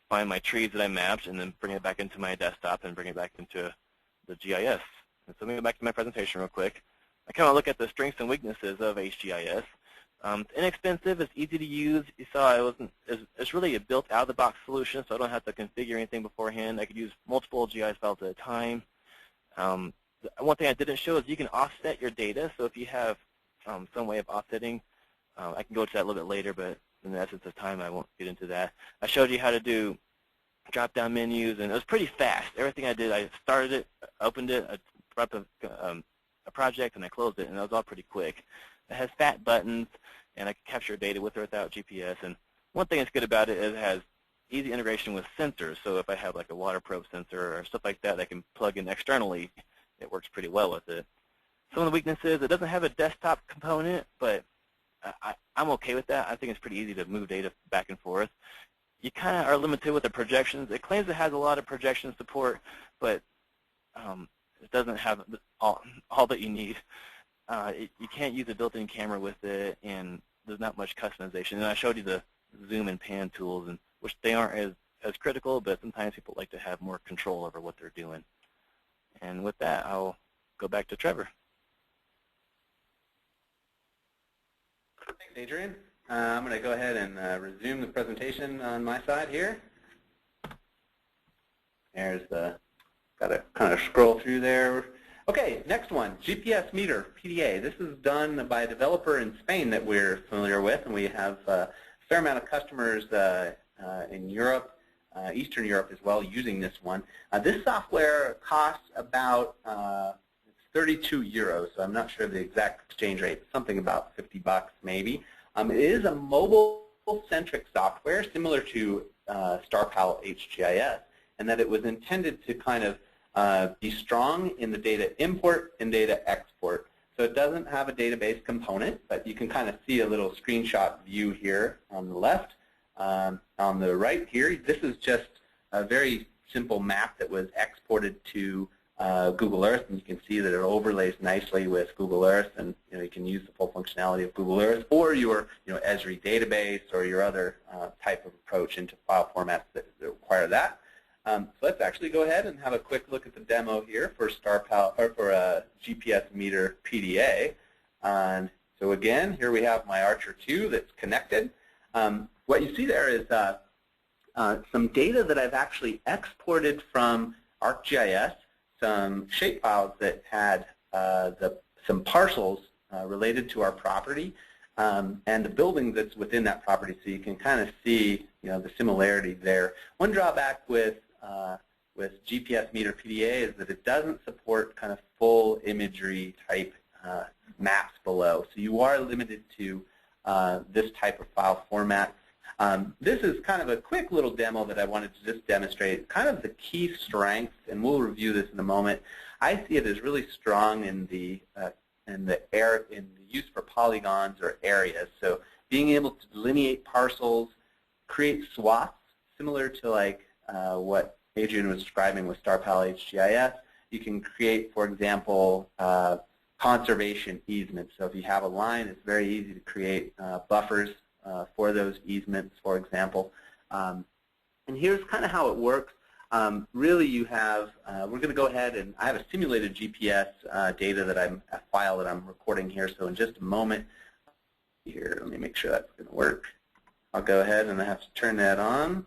find my trees that I mapped and then bring it back into my desktop and bring it back into the GIS. And so let me go back to my presentation real quick. I kind of look at the strengths and weaknesses of HGIS. It's inexpensive, it's easy to use. You saw it's really a built out-of-the-box solution, so I don't have to configure anything beforehand. I could use multiple GIS files at a time. One thing I didn't show is you can offset your data. So if you have some way of offsetting, I can go to that a little bit later, but in the essence of time, I won't get into that. I showed you how to do drop-down menus, and it was pretty fast. Everything I did, I started it, opened it, I brought up a project, and I closed it, and it was all pretty quick. It has fat buttons, and I can capture data with or without GPS. And one thing that's good about it is it has easy integration with sensors. So if I have like a water probe sensor or stuff like that I can plug in externally, it works pretty well with it. Some of the weaknesses, it doesn't have a desktop component, but I'm okay with that. I think it's pretty easy to move data back and forth. you kind of are limited with the projections. It claims it has a lot of projection support, but it doesn't have all that you need. You can't use a built-in camera with it, and there's not much customization. And I showed you the zoom and pan tools, and which they aren't as critical, but sometimes people like to have more control over what they're doing. And with that, I'll go back to Trevor. Thanks, Adrian. I'm going to go ahead and resume the presentation on my side here. There's the, got to kind of scroll through there. Okay, next one, GPS meter, PDA. This is done by a developer in Spain that we're familiar with, and we have a fair amount of customers in Europe, Eastern Europe as well, using this one. This software costs about 32 euros, so I'm not sure the exact exchange rate, something about 50 bucks maybe. It is a mobile-centric software similar to StarPal HGIS, and that it was intended to kind of be strong in the data import and data export. So it doesn't have a database component, but you can kind of see a little screenshot view here on the left. On the right here, this is just a very simple map that was exported to Google Earth, and you can see that it overlays nicely with Google Earth, and you can use the full functionality of Google Earth or your Esri database or your other type of approach into file formats that require that. So let's actually go ahead and have a quick look at the demo here for StarPal or for a GPS meter PDA. And so again, here we have my Archer 2 that's connected. What you see there is some data that I've actually exported from ArcGIS, some shapefiles that had some parcels related to our property, and the building that's within that property, so you can kind of see the similarity there. One drawback with GPS meter PDA is that it doesn't support kind of full imagery type maps below, so you are limited to this type of file format. This is kind of a quick little demo that I wanted to just demonstrate kind of the key strengths, and we'll review this in a moment. I see it as really strong in the use for polygons or areas. So being able to delineate parcels, create swaths, similar to like what Adrian was describing with StarPal HGIS. You can create, for example, conservation easements. So if you have a line, it's very easy to create buffers for those easements, for example. And here's kind of how it works. Really, you have, we're going to go ahead and I have a simulated GPS data that a file that I'm recording here. So in just a moment, here, let me make sure that's going to work. I'll go ahead and I have to turn that on.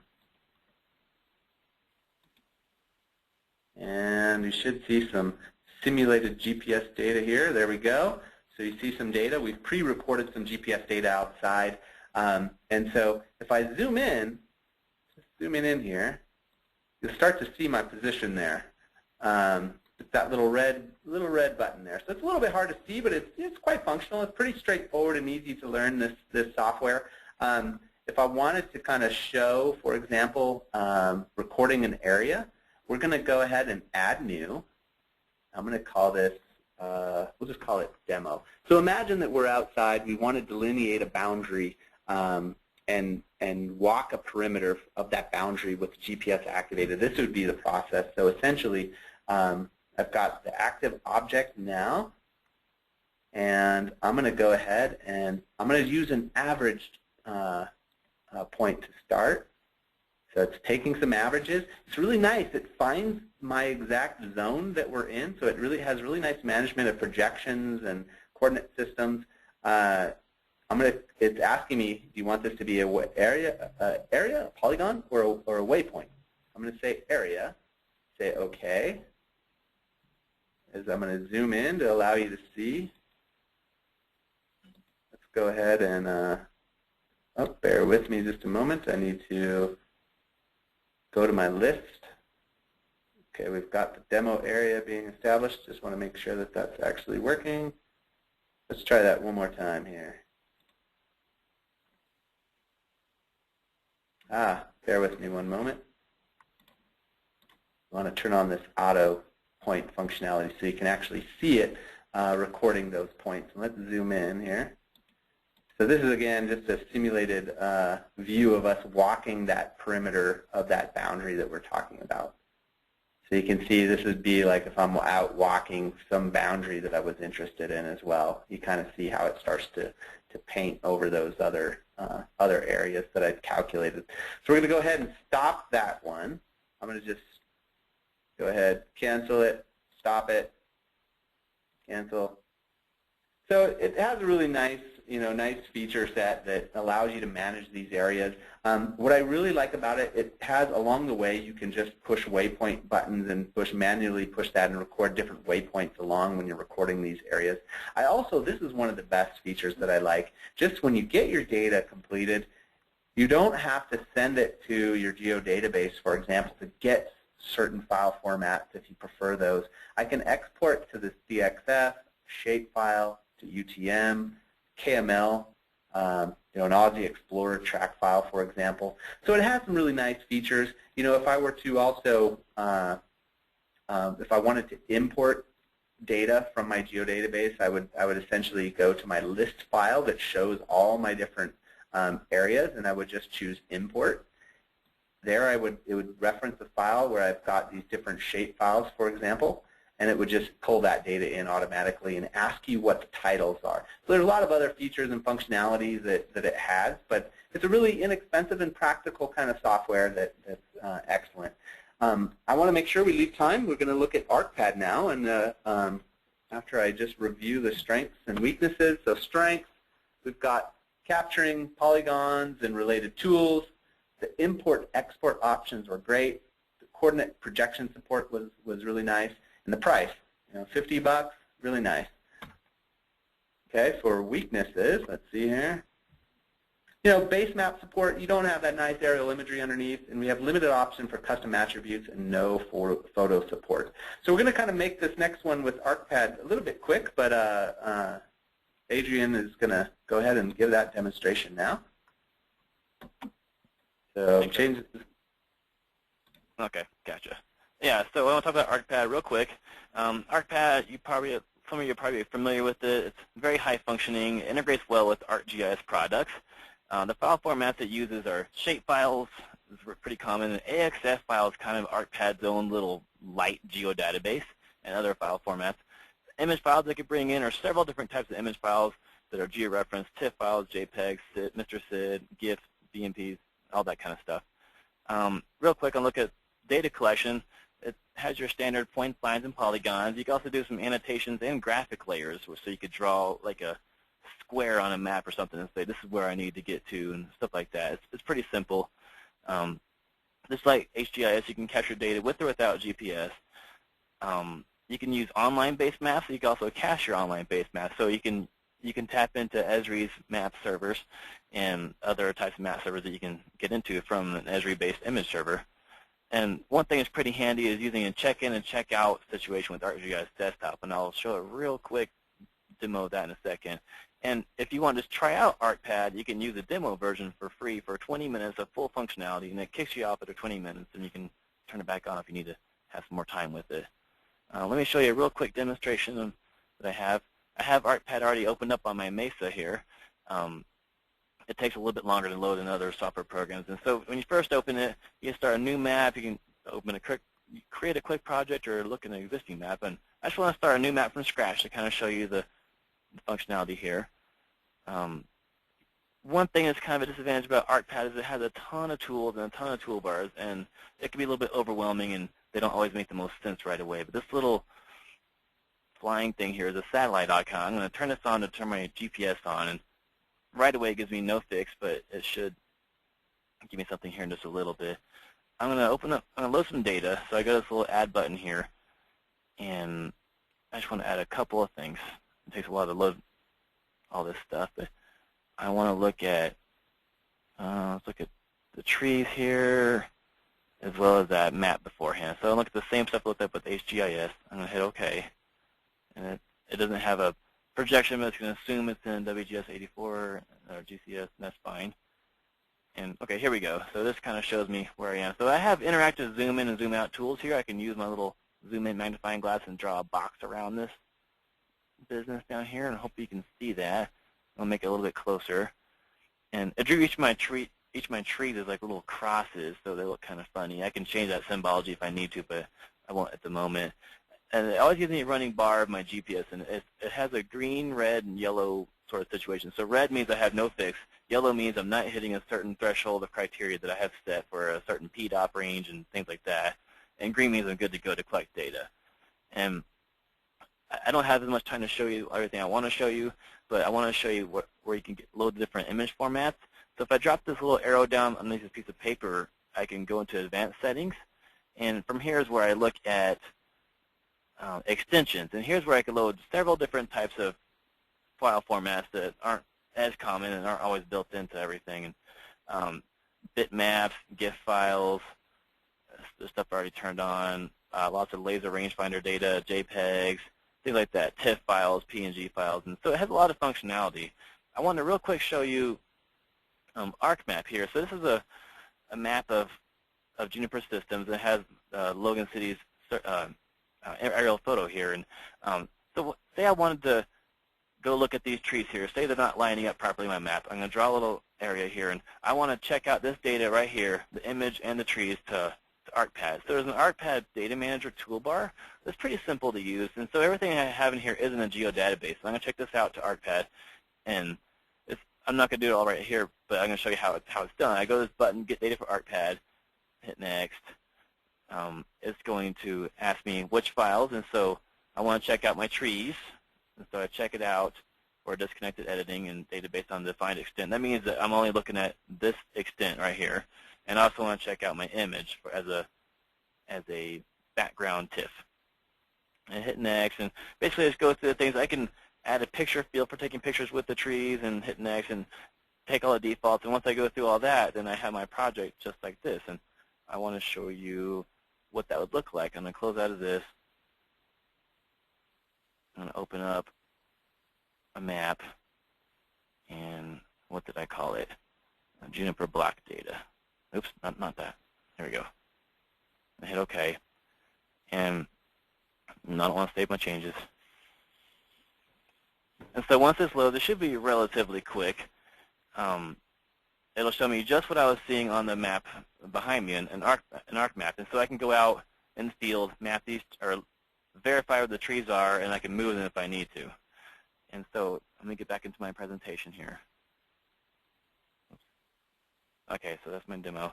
And you should see some simulated GPS data here. There we go. So you see some data. We've pre-recorded some GPS data outside. And so if I zoom in, just zooming in here, you'll start to see my position there. It's that little red button there. So it's a little bit hard to see, but it's quite functional. It's pretty straightforward and easy to learn this software. If I wanted to kind of show, for example, recording an area, we're going to go ahead and add new. I'm going to call this, we'll just call it demo. So imagine that we're outside. We want to delineate a boundary and walk a perimeter of that boundary with GPS activated. This would be the process. So essentially, I've got the active object now, and I'm going to go ahead and I'm going to use an averaged point to start. So it's taking some averages. It's really nice. It finds my exact zone that we're in, so it really has really nice management of projections and coordinate systems. It's asking me, do you want this to be a area, a polygon, or a waypoint? I'm going to say area. Say OK. As I'm going to zoom in to allow you to see. Let's go ahead and, bear with me just a moment. I need to go to my list. Okay, we've got the demo area being established. Just want to make sure that that's actually working. Let's try that one more time here. Bear with me one moment. I want to turn on this auto point functionality so you can actually see it recording those points. And let's zoom in here. So this is, again, just a simulated view of us walking that perimeter of that boundary that we're talking about. So you can see this would be like if I'm out walking some boundary that I was interested in as well. You kind of see how it starts to paint over those other areas that I've calculated. So we're going to go ahead and stop that one. I'm going to just go ahead, cancel it, stop it, cancel. So it has a really nice, nice feature set that allows you to manage these areas. What I really like about it, it has along the way you can just push waypoint buttons and manually push that and record different waypoints along when you're recording these areas. This is one of the best features that I like. Just when you get your data completed, you don't have to send it to your geodatabase, for example, to get certain file formats if you prefer those. I can export to the CXF, shapefile, to UTM, KML, an Aussie Explorer track file, for example. So it has some really nice features. If I were to also, if I wanted to import data from my geodatabase, I would essentially go to my list file that shows all my different areas, and I would just choose import. There, it would reference a file where I've got these different shape files, for example, and it would just pull that data in automatically and ask you what the titles are. So there's a lot of other features and functionalities that it has, but it's a really inexpensive and practical kind of software that's excellent. I want to make sure we leave time. We're going to look at Arcpad now, and after I just review the strengths and weaknesses. So strengths, we've got capturing polygons and related tools. The import-export options were great. The coordinate projection support was really nice. And the price, $50, really nice. Okay, for weaknesses, let's see here. Base map support, you don't have that nice aerial imagery underneath, and we have limited option for custom attributes and no photo support. So we're going to kind of make this next one with Arcpad a little bit quick, but Adrian is going to go ahead and give that demonstration now. So change. Okay, gotcha. Yeah, so I want to talk about Arcpad real quick. Arcpad, some of you are probably familiar with it. It's very high functioning. It integrates well with ArcGIS products. The file formats it uses are shape files, is pretty common. And AXF file is kind of Arcpad's own little light geodatabase and other file formats. Image files they could bring in are several different types of image files that are georeferenced, TIFF files, JPEGs, Mr. SID, GIFs, BMPs, all that kind of stuff. Real quick, I'll look at data collection. It has your standard points, lines, and polygons. You can also do some annotations and graphic layers, so you could draw like a square on a map or something and say, this is where I need to get to, and stuff like that. It's pretty simple. Just like HGIS, you can capture data with or without GPS. You can use online-based maps. You can also cache your online-based maps. So you can tap into Esri's map servers and other types of map servers that you can get into from an Esri-based image server. And one thing that's pretty handy is using a check-in and check-out situation with ArcGIS Desktop, and I'll show a real quick demo of that in a second. And if you want to just try out Arcpad, you can use the demo version for free for 20 minutes of full functionality, and it kicks you off after 20 minutes, and you can turn it back on if you need to have some more time with it. Let me show you a real quick demonstration that I have. I have Arcpad already opened up on my Mesa here. It takes a little bit longer to load than other software programs. And so when you first open it, you can start a new map. You can create a quick project or look at an existing map. And I just want to start a new map from scratch to kind of show you the functionality here. One thing that's kind of a disadvantage about Arcpad is it has a ton of tools and a ton of toolbars, and it can be a little bit overwhelming, and they don't always make the most sense right away. But this little flying thing here is a satellite icon. I'm going to turn this on to turn my GPS on, and right away it gives me no fix, but it should give me something here in just a little bit. I'm going to load some data, so I go to this little add button here, and I just want to add a couple of things. It takes a while to load all this stuff, but I want to look at, let's look at the trees here, as well as that map beforehand. So I'll look at the same stuff I looked up with HGIS. I'm going to hit OK. And it doesn't have a projection, but it's going to assume it's in WGS 84 or GCS, and that's fine. And OK, here we go. So this kind of shows me where I am. So I have interactive zoom in and zoom out tools here. I can use my little zoom in magnifying glass and draw a box around this business down here, and I hope you can see that. I'll make it a little bit closer. And I drew each of my trees as like little crosses, so they look kind of funny. I can change that symbology if I need to, but I won't at the moment. And it always gives me a running bar of my GPS, and it has a green, red, and yellow sort of situation. So red means I have no fix. Yellow means I'm not hitting a certain threshold of criteria that I have set for a certain PDOP range and things like that. And green means I'm good to go to collect data. And I don't have as much time to show you everything I want to show you, but I want to show you where you can load the different image formats. So if I drop this little arrow down underneath this piece of paper, I can go into advanced settings. And from here is where I look at extensions. And here's where I can load several different types of file formats that aren't as common and aren't always built into everything. And bitmaps, GIF files, the stuff I already turned on, lots of laser rangefinder data, JPEGs, things like that, TIFF files, PNG files. And so it has a lot of functionality. I want to real quick show you Arcmap here. So this is a map of Juniper Systems. It has Logan City's aerial photo here. And so say I wanted to go look at these trees here. Say they're not lining up properly on my map. I'm going to draw a little area here, and I want to check out this data right here, the image and the trees, to Arcpad. So there's an Arcpad data manager toolbar that's pretty simple to use. And so everything I have in here is in a geodatabase. So I'm going to check this out to Arcpad. And I'm not going to do it all right here, but I'm going to show you how it's done. I go to this button, Get Data for Arcpad, hit Next. It's going to ask me which files, and so I want to check out my trees. And so I check it out for disconnected editing and database on defined extent. That means that I'm only looking at this extent right here. And I also want to check out my image as a background TIFF. And hit Next, and basically just go through the things. I can add a picture field for taking pictures with the trees, and hit Next, and take all the defaults. And once I go through all that, then I have my project just like this. And I want to show you what that would look like. I'm going to close out of this. I'm going to open up a map, and what did I call it? Juniper block data. Oops, not that. There we go. I hit OK. And I don't want to save my changes. And so once this loads, it should be relatively quick. It'll show me just what I was seeing on the map behind me, an Arcmap. And so I can go out in the field, map these, or verify where the trees are, and I can move them if I need to. And so let me get back into my presentation here. Okay, so that's my demo.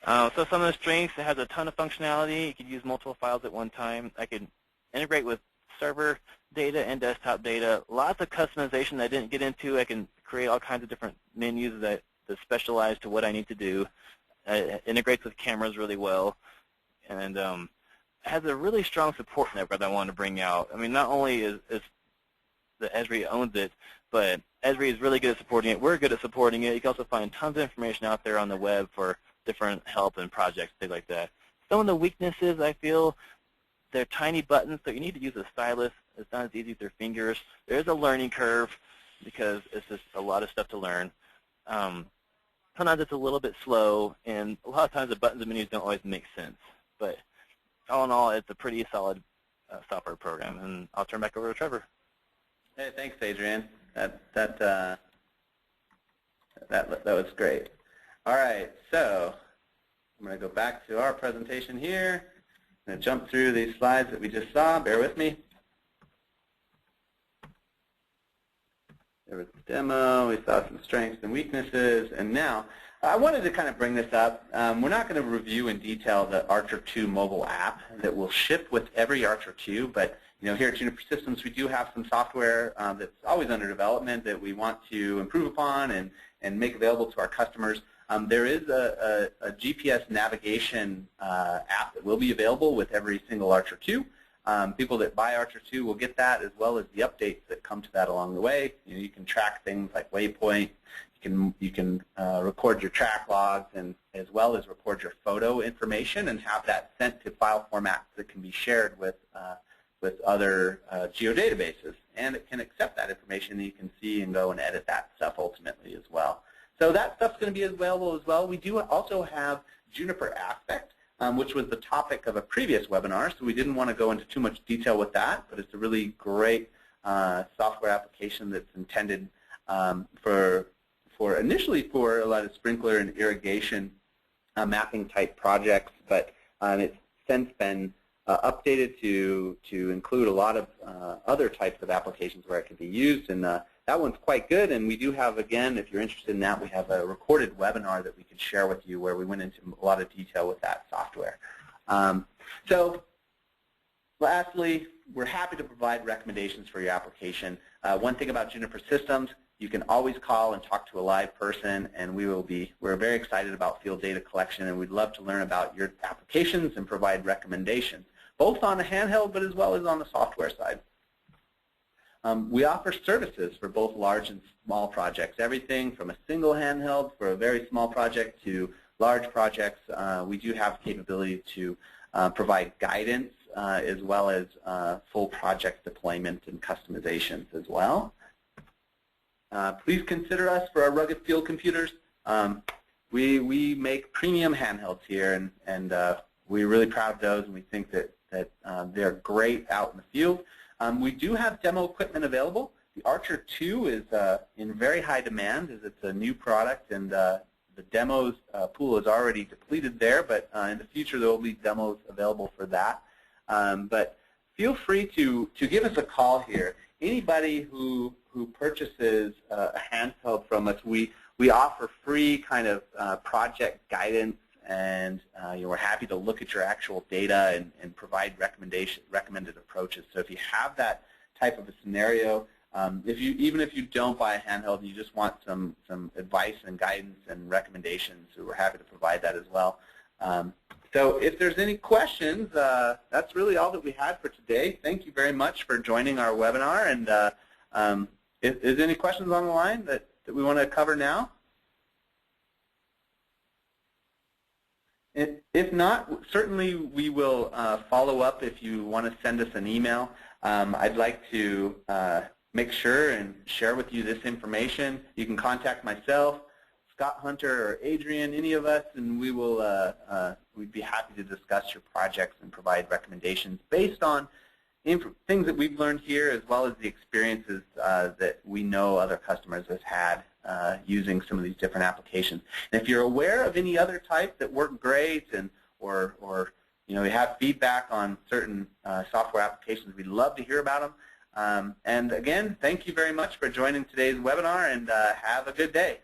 So some of the strengths, it has a ton of functionality. You can use multiple files at one time. I can integrate with server data and desktop data. Lots of customization that I didn't get into. I can create all kinds of different menus that specialize to what I need to do. It integrates with cameras really well. And it has a really strong support network that I want to bring out. I mean, not only is the Esri owns it, but Esri is really good at supporting it. We're good at supporting it. You can also find tons of information out there on the web for different help and projects, things like that. Some of the weaknesses, I feel, they're tiny buttons, so you need to use a stylus. It's not as easy with your fingers. There's a learning curve because it's just a lot of stuff to learn. Sometimes it's a little bit slow, and a lot of times the buttons and menus don't always make sense. But all in all, it's a pretty solid software program. And I'll turn back over to Trevor. Hey, thanks, Adrian. That was great. All right, so I'm going to go back to our presentation here. I'm going to jump through these slides that we just saw. Bear with me. There was the demo. We saw some strengths and weaknesses. And now I wanted to kind of bring this up. We're not going to review in detail the Archer 2 mobile app that will ship with every Archer 2, but here at Juniper Systems, we do have some software that's always under development that we want to improve upon and make available to our customers. There is a GPS navigation app that will be available with every single Archer 2. People that buy Archer 2 will get that, as well as the updates that come to that along the way. You can track things like waypoint. You can record your track logs, and as well as record your photo information and have that sent to file formats that can be shared with other geodatabases. And it can accept that information, and you can see and go and edit that stuff ultimately as well. So that stuff's going to be available as well. We do also have Juniper Aspect, which was the topic of a previous webinar, so we didn't want to go into too much detail with that, but it's a really great software application that's intended initially for a lot of sprinkler and irrigation mapping type projects, but it's since been updated to include a lot of other types of applications where it can be used, and that one's quite good. And we do have, again, if you're interested in that, we have a recorded webinar that we could share with you where we went into a lot of detail with that software. So lastly, we're happy to provide recommendations for your application. One thing about Juniper Systems, you can always call and talk to a live person, and we're very excited about field data collection, and we'd love to learn about your applications and provide recommendations, both on the handheld but as well as on the software side. We offer services for both large and small projects, everything from a single handheld for a very small project to large projects. We do have capability to provide guidance as well as full project deployment and customizations as well. Please consider us for our rugged field computers. We make premium handhelds here, and we're really proud of those, and we think that they're great out in the field. We do have demo equipment available. The Archer 2 is in very high demand as it's a new product, and the demos pool is already depleted there, but in the future there will be demos available for that. But feel free to give us a call here. Anybody who purchases a handheld from us, we offer free kind of project guidance, and we're happy to look at your actual data and provide recommended approaches. So if you have that type of a scenario, even if you don't buy a handheld and you just want some advice and guidance and recommendations, we're happy to provide that as well. So if there's any questions, that's really all that we had for today. Thank you very much for joining our webinar. And is there any questions on the line that we want to cover now? If not, certainly we will follow up if you want to send us an email. I'd like to make sure and share with you this information. You can contact myself, Scott Hunter, or Adrian, any of us, and we will we'd be happy to discuss your projects and provide recommendations based on things that we've learned here, as well as the experiences that we know other customers have had using some of these different applications. And if you're aware of any other types that work great, or you have feedback on certain software applications, we'd love to hear about them. And again, thank you very much for joining today's webinar, and have a good day.